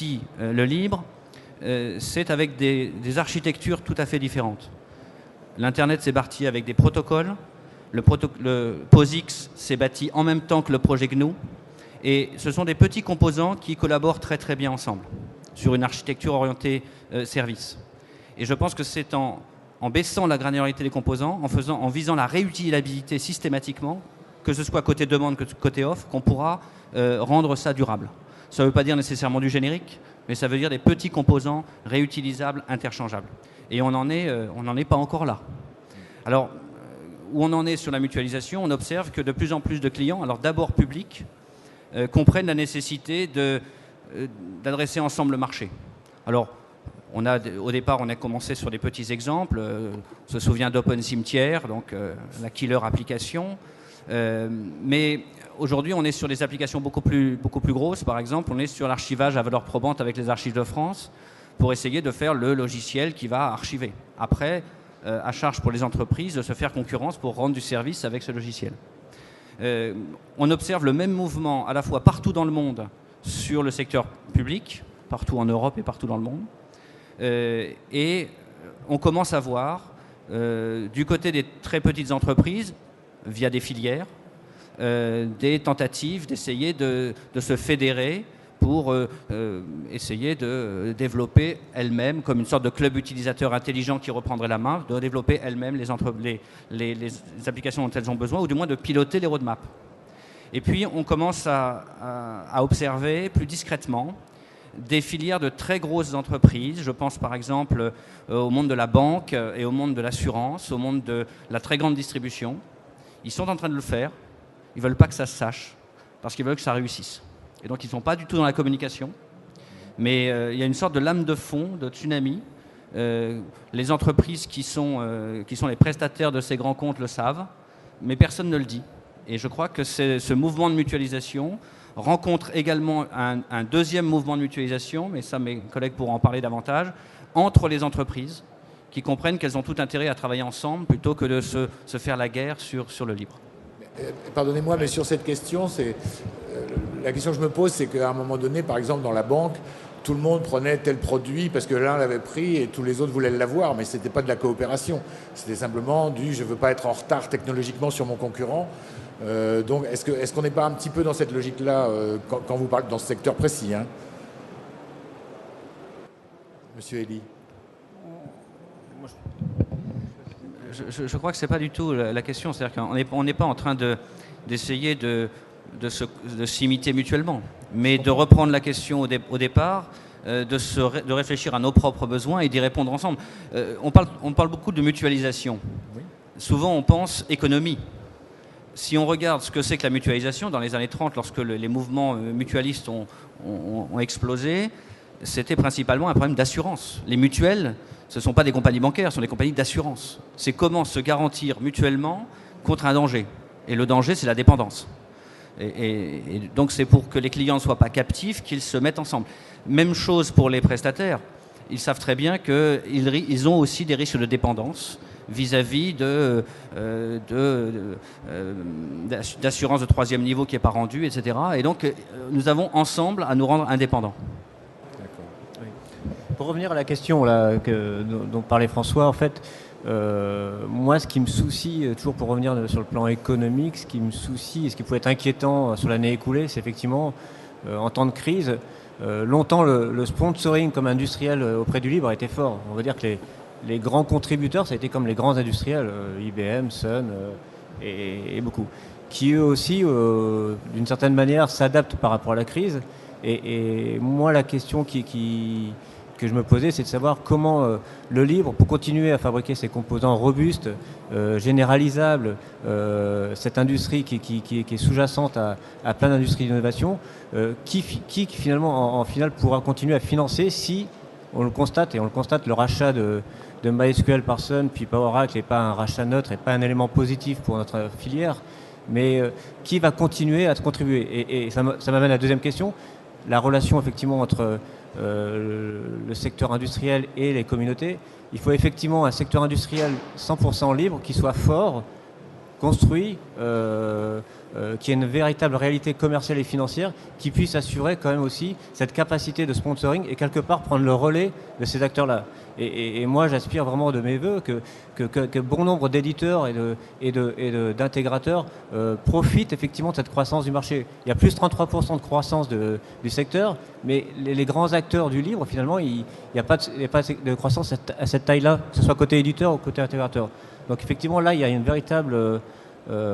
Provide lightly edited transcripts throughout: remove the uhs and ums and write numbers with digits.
bâti le libre, c'est avec des architectures tout à fait différentes. L'Internet s'est bâti avec des protocoles. Le POSIX s'est bâti en même temps que le projet GNU. Et ce sont des petits composants qui collaborent très très bien ensemble sur une architecture orientée service. Et je pense que c'est en baissant la granularité des composants, en visant la réutilisabilité systématiquement, que ce soit côté demande que côté offre, qu'on pourra rendre ça durable. Ça ne veut pas dire nécessairement du générique, mais ça veut dire des petits composants réutilisables, interchangeables. Et on n'en est pas encore là. Alors, où on en est sur la mutualisation, on observe que de plus en plus de clients, alors d'abord publics, comprennent la nécessité d'adresser ensemble le marché. Alors, au départ, on a commencé sur des petits exemples. On se souvient d'Open Cimetière, donc la killer application. Mais aujourd'hui, on est sur des applications beaucoup plus grosses. Par exemple, on est sur l'archivage à valeur probante avec les Archives de France pour essayer de faire le logiciel qui va archiver. Après, à charge pour les entreprises de se faire concurrence pour rendre du service avec ce logiciel. On observe le même mouvement à la fois partout dans le monde sur le secteur public, partout en Europe et partout dans le monde. Et on commence à voir du côté des très petites entreprises, via des filières, des tentatives d'essayer de se fédérer pour essayer de développer elles-mêmes, comme une sorte de club utilisateur intelligent qui reprendrait la main, de développer elles-mêmes les applications dont elles ont besoin, ou du moins de piloter les roadmaps. Et puis on commence à observer plus discrètement des filières de très grosses entreprises. Je pense par exemple au monde de la banque et au monde de l'assurance, au monde de la très grande distribution. Ils sont en train de le faire. Ils ne veulent pas que ça se sache, parce qu'ils veulent que ça réussisse. Et donc ils ne sont pas du tout dans la communication. Mais il y a une sorte de lame de fond, de tsunami. Les entreprises qui sont les prestataires de ces grands comptes le savent, mais personne ne le dit. Et je crois que ce mouvement de mutualisation rencontre également un deuxième mouvement de mutualisation, mais ça mes collègues pourront en parler davantage, entre les entreprises qui comprennent qu'elles ont tout intérêt à travailler ensemble plutôt que de se faire la guerre sur le libre. Pardonnez-moi, mais sur cette question, la question que je me pose, c'est qu'à un moment donné, par exemple dans la banque, tout le monde prenait tel produit parce que l'un l'avait pris et tous les autres voulaient l'avoir, mais ce n'était pas de la coopération. C'était simplement je ne veux pas être en retard technologiquement sur mon concurrent. Donc est-ce qu'on n'est pas un petit peu dans cette logique-là quand vous parlez dans ce secteur précis, hein? Monsieur Elie. Je crois que ce n'est pas du tout la question. C'est-à-dire qu'on n'est pas en train d'essayer de s'imiter mutuellement, mais de reprendre la question au départ, de réfléchir à nos propres besoins et d'y répondre ensemble. On parle beaucoup de mutualisation. Oui. Souvent, on pense économie. Si on regarde ce que c'est que la mutualisation, dans les années 30, lorsque les mouvements mutualistes ont explosé, c'était principalement un problème d'assurance. Les mutuelles, ce ne sont pas des compagnies bancaires, ce sont des compagnies d'assurance. C'est comment se garantir mutuellement contre un danger. Et le danger, c'est la dépendance. Et donc, c'est pour que les clients ne soient pas captifs qu'ils se mettent ensemble. Même chose pour les prestataires. Ils savent très bien qu'ils ont aussi des risques de dépendance vis-à-vis d'assurance de troisième niveau qui n'est pas rendue, etc. Et donc, nous avons ensemble à nous rendre indépendants. Pour revenir à la question là, dont parlait François, en fait, moi, ce qui me soucie, toujours pour revenir sur le plan économique, ce qui me soucie et ce qui peut être inquiétant sur l'année écoulée, c'est effectivement, en temps de crise, longtemps le sponsoring comme industriel auprès du libre a été fort. On va dire que les grands contributeurs, ça a été comme les grands industriels, IBM, Sun et beaucoup, qui eux aussi, d'une certaine manière, s'adaptent par rapport à la crise. Et moi, la question que je me posais, c'est de savoir comment le libre, pour continuer à fabriquer ces composants robustes, généralisables, cette industrie qui est sous-jacente à plein d'industries d'innovation, qui finalement, en finale, pourra continuer à financer si on le constate, et on le constate, le rachat de MySQL par Sun, puis par Oracle, n'est pas un rachat neutre et pas un élément positif pour notre filière, mais qui va continuer à contribuer. Et ça m'amène à la deuxième question, la relation effectivement entre le secteur industriel et les communautés. Il faut effectivement un secteur industriel 100% libre qui soit fort construit, qui ait une véritable réalité commerciale et financière, qui puisse assurer quand même aussi cette capacité de sponsoring et quelque part prendre le relais de ces acteurs-là. Et moi, j'aspire vraiment de mes voeux que bon nombre d'éditeurs et d'intégrateurs profitent effectivement de cette croissance du marché. Il y a plus de 33% de croissance du secteur, mais les grands acteurs du livre, finalement, il n'y a pas de croissance à cette taille-là, que ce soit côté éditeur ou côté intégrateur. Donc effectivement, là, il y a une véritable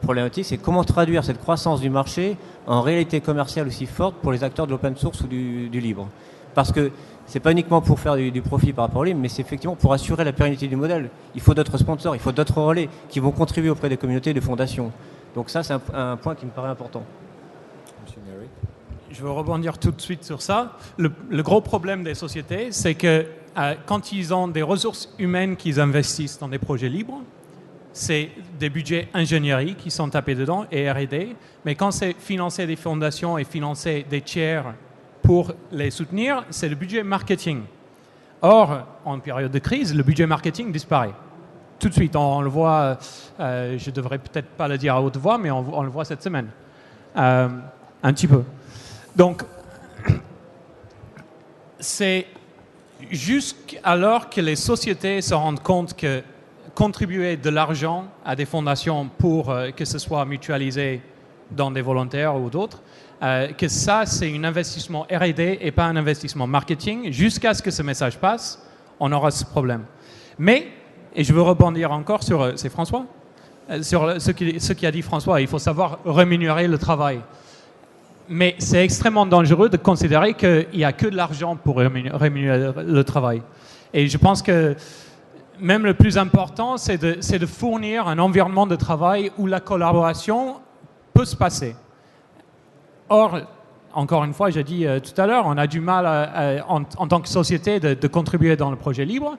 problématique, c'est comment traduire cette croissance du marché en réalité commerciale aussi forte pour les acteurs de l'open source ou du libre. Parce que c'est pas uniquement pour faire du profit par rapport au libre, mais c'est effectivement pour assurer la pérennité du modèle. Il faut d'autres sponsors, il faut d'autres relais qui vont contribuer auprès des communautés et des fondations. Donc ça, c'est un point qui me paraît important. Je veux rebondir tout de suite sur ça. Le gros problème des sociétés, c'est que quand ils ont des ressources humaines qu'ils investissent dans des projets libres, c'est des budgets ingénierie qui sont tapés dedans et R&D. Mais quand c'est financer des fondations et financer des tiers pour les soutenir, c'est le budget marketing. Or, en période de crise, le budget marketing disparaît. Tout de suite, on le voit, je ne devrais peut-être pas le dire à haute voix, mais on le voit cette semaine. Un petit peu. Donc, c'est jusqu'alors que les sociétés se rendent compte que contribuer de l'argent à des fondations pour que ce soit mutualisé dans des volontaires ou d'autres, que ça, c'est un investissement R&D et pas un investissement marketing. Jusqu'à ce que ce message passe, on aura ce problème. Mais, et je veux rebondir encore sur, c'est François, sur ce qu'a dit François, il faut savoir rémunérer le travail. Mais c'est extrêmement dangereux de considérer qu'il n'y a que de l'argent pour rémunérer le travail. Et je pense que même le plus important, c'est de fournir un environnement de travail où la collaboration peut se passer. Or, encore une fois, j'ai dit tout à l'heure, on a du mal en tant que société de contribuer dans le projet libre.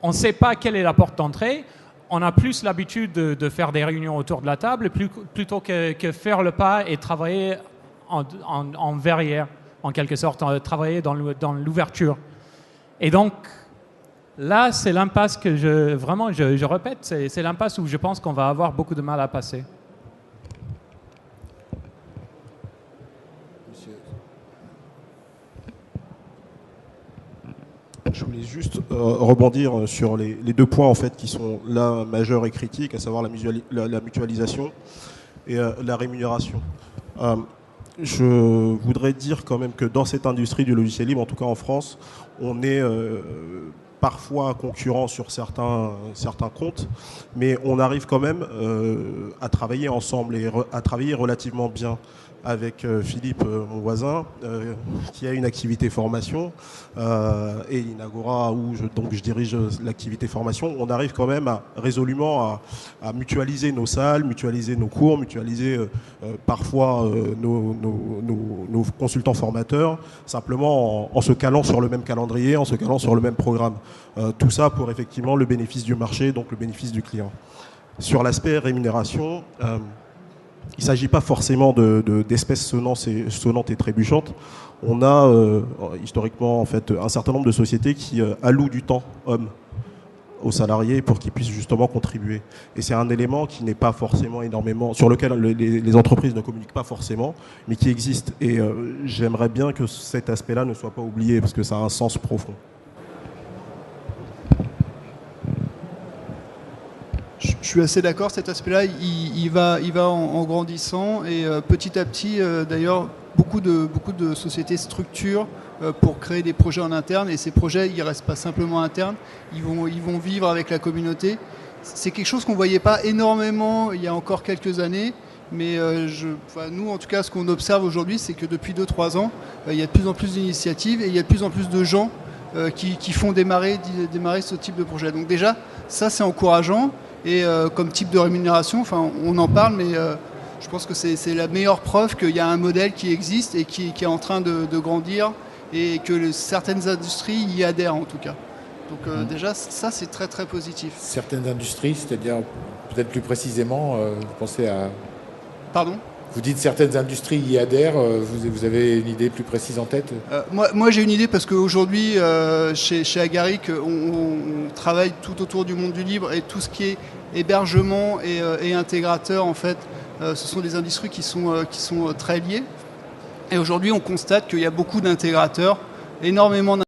On ne sait pas quelle est la porte d'entrée. On a plus l'habitude de faire des réunions autour de la table plutôt que faire le pas et travailler en verrière, en quelque sorte, travailler dans l'ouverture. Et donc, là, c'est l'impasse que je répète, c'est l'impasse où je pense qu'on va avoir beaucoup de mal à passer. Je voulais juste rebondir sur les deux points en fait qui sont là majeurs et critiques, à savoir la mutualisation et la rémunération. Je voudrais dire quand même que dans cette industrie du logiciel libre, en tout cas en France, on est parfois concurrents sur certains comptes, mais on arrive quand même à travailler ensemble et à travailler relativement bien avec Philippe, mon voisin, qui a une activité formation, et Inagora, où je dirige l'activité formation. On arrive quand même résolument à mutualiser nos salles, mutualiser nos cours, mutualiser parfois nos consultants formateurs, simplement en se calant sur le même calendrier, en se calant sur le même programme. Tout ça pour effectivement le bénéfice du marché, donc le bénéfice du client. Sur l'aspect rémunération, il ne s'agit pas forcément d'espèces sonnantes et trébuchantes. On a historiquement en fait, un certain nombre de sociétés qui allouent du temps homme aux salariés pour qu'ils puissent justement contribuer. Et c'est un élément qui n'est pas forcément énormément, sur lequel les entreprises ne communiquent pas forcément, mais qui existe. Et j'aimerais bien que cet aspect-là ne soit pas oublié, parce que ça a un sens profond. Je suis assez d'accord, cet aspect-là, il va en grandissant et petit à petit, d'ailleurs, beaucoup de sociétés structurent pour créer des projets en interne et ces projets, ils ne restent pas simplement internes, ils vont vivre avec la communauté. C'est quelque chose qu'on ne voyait pas énormément il y a encore quelques années, mais nous, en tout cas, ce qu'on observe aujourd'hui, c'est que depuis 2-3 ans, il y a de plus en plus d'initiatives et il y a de plus en plus de gens qui font démarrer ce type de projet. Donc déjà, ça, c'est encourageant. Et comme type de rémunération, on en parle, mais je pense que c'est la meilleure preuve qu'il y a un modèle qui existe et qui est en train de grandir et que certaines industries y adhèrent en tout cas. Donc déjà, ça c'est très très positif. Certaines industries, c'est-à-dire peut-être plus précisément, vous pensez à... Pardon ? Vous dites certaines industries y adhèrent, vous avez une idée plus précise en tête ? Moi j'ai une idée parce qu'aujourd'hui chez Agaric on travaille tout autour du monde du libre et tout ce qui est hébergement et intégrateur, en fait, ce sont des industries qui sont très liées. Et aujourd'hui, on constate qu'il y a beaucoup d'intégrateurs, énormément d'intégrateurs